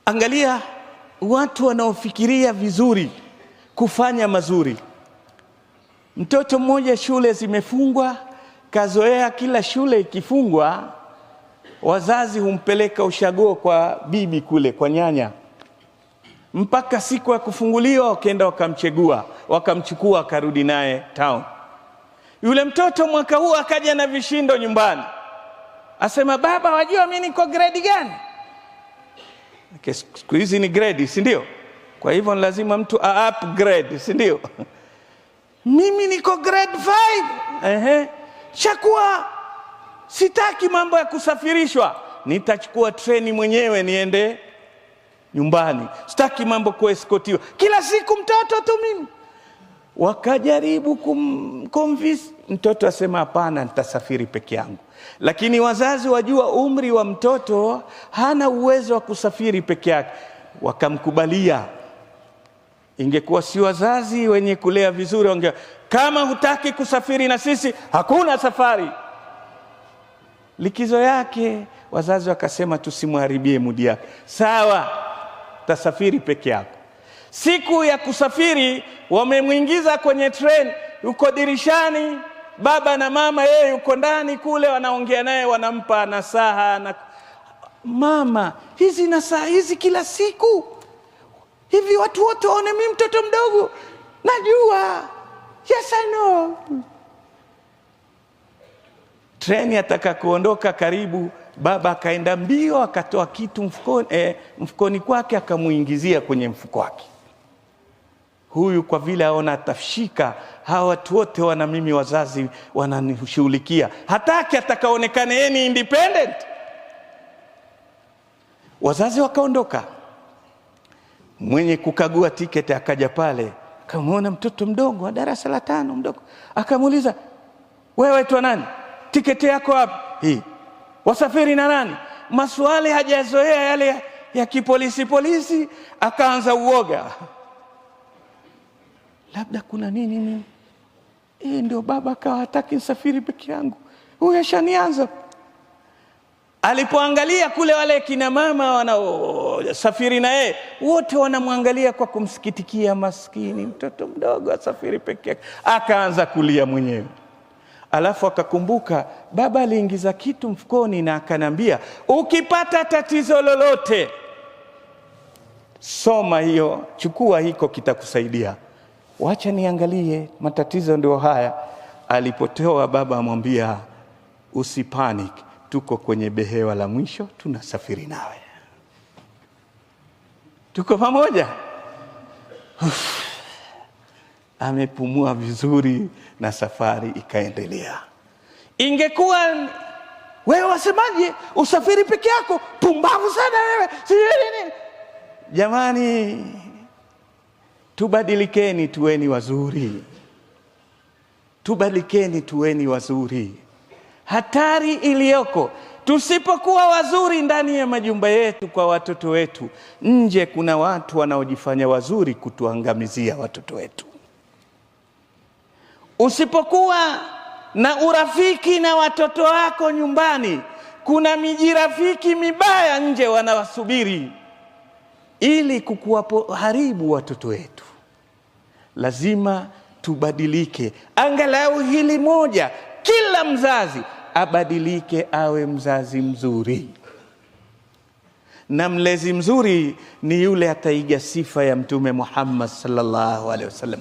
Angalia watu wanaofikiria vizuri kufanya mazuri. Mtoto mmoja shule zimefungwa, kazoea kila shule ikifungwa wazazi humpeleka ushago kwa bibi kule kwa nyanya, mpaka siku ya kufunguliwa wakaenda wakamchukua akarudi naye town. Yule mtoto mwaka huu akaja na vishindo nyumbani, asema baba, wajua mimi niko grade gani? Siku hizi ni grade, si ndio? Kwa hivyo lazima mtu upgrade, si ndio? Mimi niko grade 5. Chakua sitaki mambo ya kusafirishwa, nitachukua treni mwenyewe niende nyumbani, sitaki mambo kueskotiwa kila siku mtoto tu mimi. Wakajaribu kumconvince mtoto, asema hapana, nitasafiri peke yangu. Lakini wazazi wajua umri wa mtoto hana uwezo wa kusafiri peke yake, wakamkubalia. Ingekuwa si wazazi wenye kulea vizuri, wange kama hutaki kusafiri na sisi hakuna safari. Likizo yake wazazi wakasema tusimharibie mudi yake, sawa, tasafiri peke yako. Siku ya kusafiri wamemwingiza kwenye train, yuko dirishani, baba na mama, yeye yuko ndani kule, wanaongea naye, wanampa nasaha na mama, hizi nasaha hizi kila siku hivi watu wote waone mimi mtoto mdogo? Najua, yes I know. Treni ataka kuondoka karibu, baba akaenda mbio akatoa kitu mfukoni kwake, akamuingizia kwenye mfuko wake. Huyu kwa vile aona atafshika, hawa watu wote wana mimi wazazi wananishughulikia, hataki atakaonekane yeye ni independent. Wazazi wakaondoka. Mwenye kukagua tiketi akaja pale, akamwona mtoto mdogo wa darasa la 5 mdogo, akamuuliza, wewe tu nani? Tiketi yako wapi? Hii. Wasafiri na nani? Maswali hajazoea yale ya kipolisi. Akaanza uoga, labda kuna nini? Ndio baba akawa hataki nisafiri peke yangu, huyu ashanianza. Alipoangalia kule wale kina mama wanaosafiri na yeye, wote wanamwangalia kwa kumsikitikia, maskini mtoto mdogo asafiri peke yake. Akaanza kulia mwenyewe. Alafu akakumbuka baba aliingiza kitu mfukoni na akanambia, ukipata tatizo lolote soma hiyo, chukua hiko, kitakusaidia. Wacha niangalie, matatizo ndio haya. Alipotoa baba amwambia, usipanic, tuko kwenye behewa la mwisho, tunasafiri nawe, tuko pamoja. Amepumua vizuri na safari ikaendelea. Ingekuwa wewe wasemaje, usafiri peke yako, pumbavu sana wewe, nini? Jamani, tubadilikeni, tuweni wazuri. Tubadilikeni, tuweni wazuri. Hatari iliyoko, tusipokuwa wazuri ndani ya majumba yetu kwa watoto wetu, nje kuna watu wanaojifanya wazuri kutuangamizia watoto wetu. Usipokuwa na urafiki na watoto wako nyumbani, kuna mijirafiki mibaya nje wanawasubiri ili kukuharibu watoto wetu. Lazima tubadilike. Angalau hili moja, kila mzazi abadilike, awe mzazi mzuri. Na mlezi mzuri ni yule ataiga sifa ya Mtume Muhammad sallallahu alaihi wasallam.